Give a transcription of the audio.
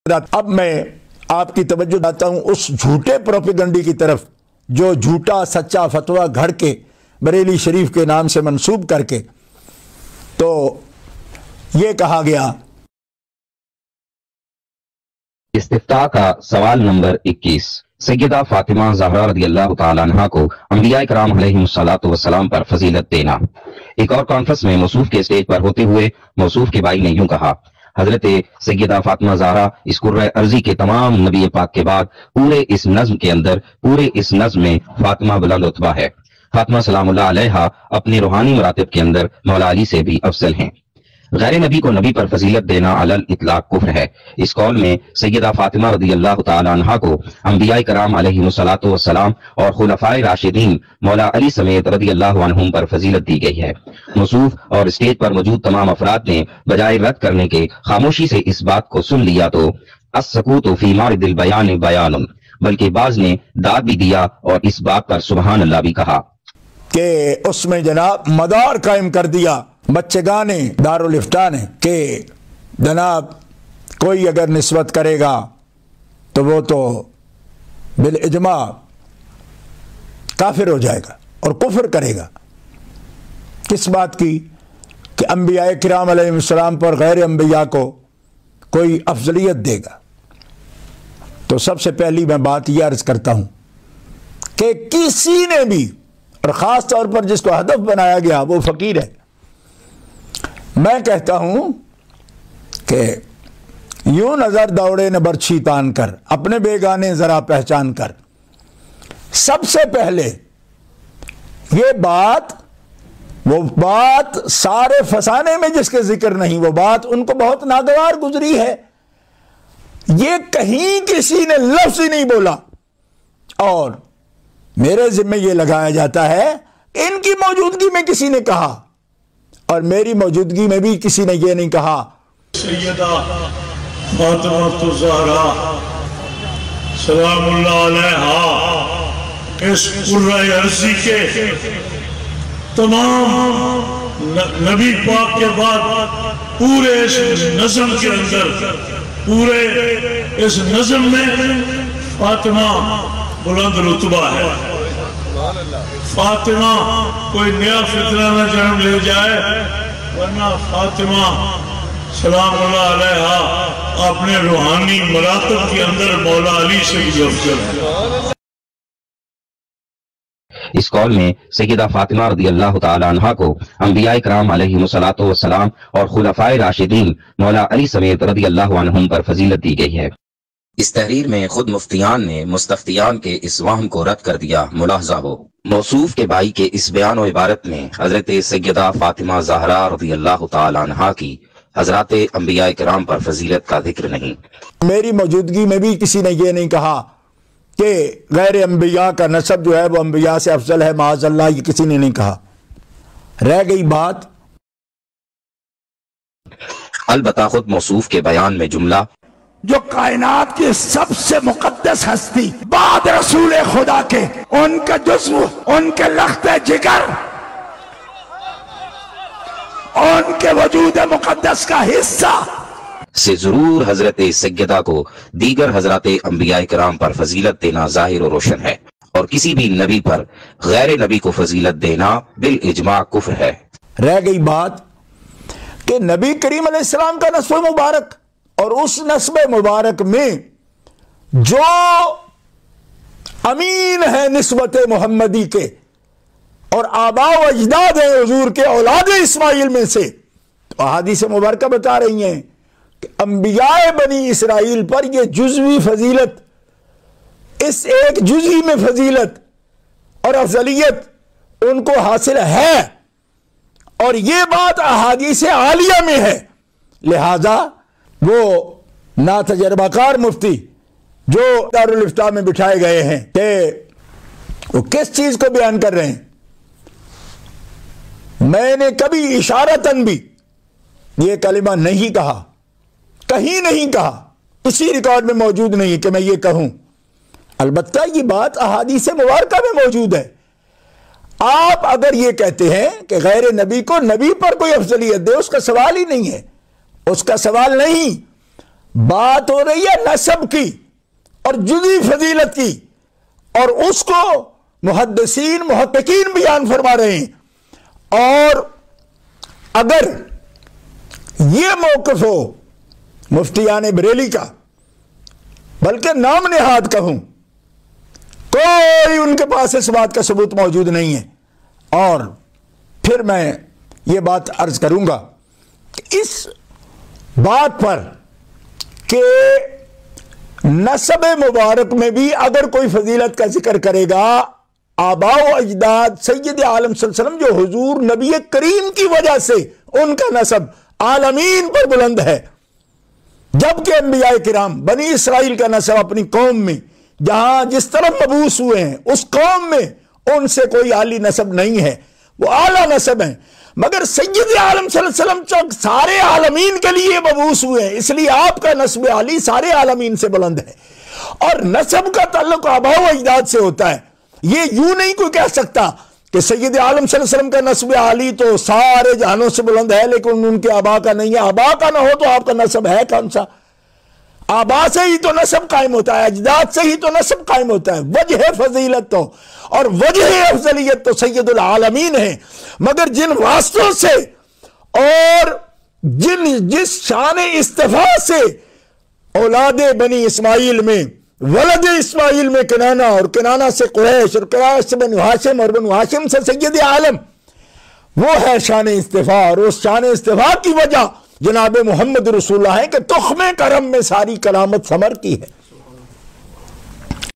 اب میں آپ کی توجہ داتا ہوں اس جھوٹے پروپیگنڈی کی طرف جو جھوٹا سچا فتویٰ گھڑ کے بریلی شریف کے نام سے منسوب کر کے تو یہ کہا گیا۔ استفتاء کا سوال نمبر 21۔ سیدہ فاطمہ زہرا رضی اللہ تعالیٰ عنہ کو انبیاء کرام علیہ السلام پر فضیلت دینا۔ ایک اور کانفرنس میں موصوف کے اسٹیج پر ہوتے ہوئے موصوف کے بھائی نے یوں کہا: حضرت سیدہ فاطمہ زہرا اس قرۂ ارضی کے تمام نبی پاک کے بعد پورے اس نظم میں فاطمہ بلند رتبہ ہے۔ فاطمہ سلام اللہ علیہا اپنے روحانی مراتب کے اندر مولا علی سے بھی افضل ہیں۔ غیر نبی کو نبی پر فضیلت دینا علی الاطلاق کفر ہے۔ اس قول میں سیدہ فاطمہ رضی اللہ تعالی عنہا کو انبیاء کرام علیہ السلام اور خلفائے راشدین مولا علی سمیت رضی اللہ عنہم پر فضیلت دی گئی ہے۔ موصوف اور اسٹیج پر موجود تمام افراد نے بجائے رد کرنے کے خاموشی سے اس بات کو سن لیا تو السکوت فی مارد البیان بیان، بلکہ بعض نے داد بھی دیا اور اس بات پر سبحان اللہ بھی کہا کہ اس میں جناب مدار قائم کر دیا بچگانے دارالفتاء نے کہ جناب کوئی اگر نسبت کرے گا تو وہ تو بالاجماع کافر ہو جائے گا اور کفر کرے گا۔ کس بات کی؟ کہ انبیاء کرام علیہ السلام پر غیر انبیاء کو کوئی افضلیت دے گا۔ تو سب سے پہلی میں بات یہ عرض کرتا ہوں کہ کسی نے بھی، اور خاص طور پر جس کو ہدف بنایا گیا وہ فقیر ہے، میں کہتا ہوں کہ یوں نظر دوڑے نہ برچھی تان کر، اپنے بیگانے ذرا پہچان کر۔ سب سے پہلے یہ بات، وہ بات سارے فسانے میں جس کے ذکر نہیں، وہ بات ان کو بہت ناگوار گزری ہے۔ یہ کہیں کسی نے لفظ ہی نہیں بولا، اور میرے ذمہ یہ لگایا جاتا ہے کہ ان کی موجودگی میں کسی نے کہا، اور میری موجودگی میں بھی کسی نے یہ نہیں کہا۔ سیدہ فاطمہ زہرا سلام اللہ علیہا اس قرۂ ارضی کے تمام نبی پاک کے بعد پورے اس نظم کے اندر، پورے اس نظم میں فاطمہ بلند رتبہ ہے۔ فاطمہ کوئی نیا فتنہ نہ جنم لے جائے، ورنہ فاطمہ سلام اللہ علیہا اپنے روحانی مراتب کے اندر مولا علی سے بھی افضل ہے۔ اس قول میں سیدہ فاطمہ رضی اللہ تعالی عنہا کو انبیاء کرام علیہ السلام اور خلفائے راشدین مولا علی سمیت رضی اللہ عنہم پر فضیلت دی گئی ہے۔ اس تحریر میں خود مفتیان نے مستفتیان کے اس وہم کو رد کر دیا۔ ملاحظہ ہو، موصوف کے بھائی کے اس بیان و عبارت میں حضرت سیدہ فاطمہ زہرا رضی اللہ تعالی عنہا کی حضرات انبیاء کرام پر فضیلت کا ذکر نہیں۔ میری موجودگی میں بھی کسی نے یہ نہیں کہا کہ غیر انبیاء کا نسب جو ہے وہ انبیاء سے افضل ہے، معاذ اللہ، یہ کسی نے نہیں کہا۔ رہ گئی بات، البتہ خود موصوف کے بیان میں جملہ جو کائنات کی سب سے مقدس ہستی بعد رسول خدا کے، ان کا جزو، ان کے لخت جگر، ان کے وجود مقدس کا حصہ سے ضرور حضرت سیدہ کو دیگر حضرات انبیاء کرام پر فضیلت دینا ظاہر و روشن ہے، اور کسی بھی نبی پر غیر نبی کو فضیلت دینا بالاجماع کفر ہے۔ رہ گئی بات کہ نبی کریم علیہ السلام کا نسب مبارک، اور اس نسب مبارک میں جو امین ہے نسبت محمدی کے، اور آباء و اجداد ہیں حضور کے اولاد اسماعیل میں سے، تو احادیث مبارکہ بتا رہی ہیں کہ انبیاء بنی اسرائیل پر یہ جزوی فضیلت، اس ایک جزوی میں فضیلت اور افضلیت ان کو حاصل ہے، اور یہ بات احادیث عالیہ میں ہے۔ لہذا وہ ناتجربہ کار مفتی جو دارالفتاء میں بٹھائے گئے ہیں کہ وہ کس چیز کو بیان کر رہے ہیں، میں نے کبھی اشارتاً بھی یہ کلمہ نہیں کہا، کہیں نہیں کہا، اسی ریکارڈ میں موجود نہیں کہ میں یہ کہوں۔ البتہ یہ بات احادیث مبارکہ میں موجود ہے۔ آپ اگر یہ کہتے ہیں کہ غیر نبی کو نبی پر کوئی افضلیت دے، اس کا سوال ہی نہیں ہے، اس کا سوال نہیں۔ بات ہو رہی ہے نسب کی اور جزی فضیلت کی، اور اس کو محدثین محققین بیان فرما رہے ہیں. اور اگر یہ موقف ہو مفتیان بریلی کا، بلکہ نام نہاد کہوں، کوئی ان کے پاس اس بات کا ثبوت موجود نہیں ہے. اور پھر میں یہ بات عرض کروں گا کہ اس بات پر کہ نسب مبارک میں بھی اگر کوئی فضیلت کا ذکر کرے گا، آباء و اجداد سید عالم صلی اللہ علیہ وسلم جو حضور نبی کریم کی وجہ سے ان کا نسب عالمین پر بلند ہے، جبکہ انبیاء کرام بنی اسرائیل کا نسب اپنی قوم میں جہاں جس طرف مبعوث ہوئے ہیں اس قوم میں ان سے کوئی عالی نسب نہیں ہے، وہ اعلیٰ نسب ہیں. مگر سید عالم صلی اللہ علیہ وسلم چونکہ سارے عالمین کے لیے مبعوث ہوئے ہیں، اس لیے آپ کا نسب عالی سارے عالمین سے بلند ہے. اور نسب کا تعلق آباء و اجداد سے ہوتا ہے. یہ یوں نہیں کوئی کہہ سکتا کہ سید عالم صلی اللہ علیہ وسلم کا نسب عالی تو سارے جہانوں سے بلند ہے لیکن ان کے آباء کا نہیں ہے. آباء کا نہ ہو تو آپ کا نسب ہے کون سا؟ آباء سے ہی تو نسب قائم ہوتا ہے، اجداد سے ہی تو نسب قائم ہوتا ہے. وجہ فضیلت تو اور وجہ افضلیت تو سید العالمین ہے. مگر جن واسطوں سے اور جس شان استفاء سے اولاد بنی اسماعیل میں ولد اسماعیل میں کنانہ اور کنانہ سے قریش اور قریش سے بنو ہاشم اور بنو ہاشم سے سید عالم، وہ ہے شان استفاء. اور اس شان استفاء کی وجہ جناب محمد رسول اللہ ہے کہ تخم کرم میں ساری کرامت ثمر کی ہے.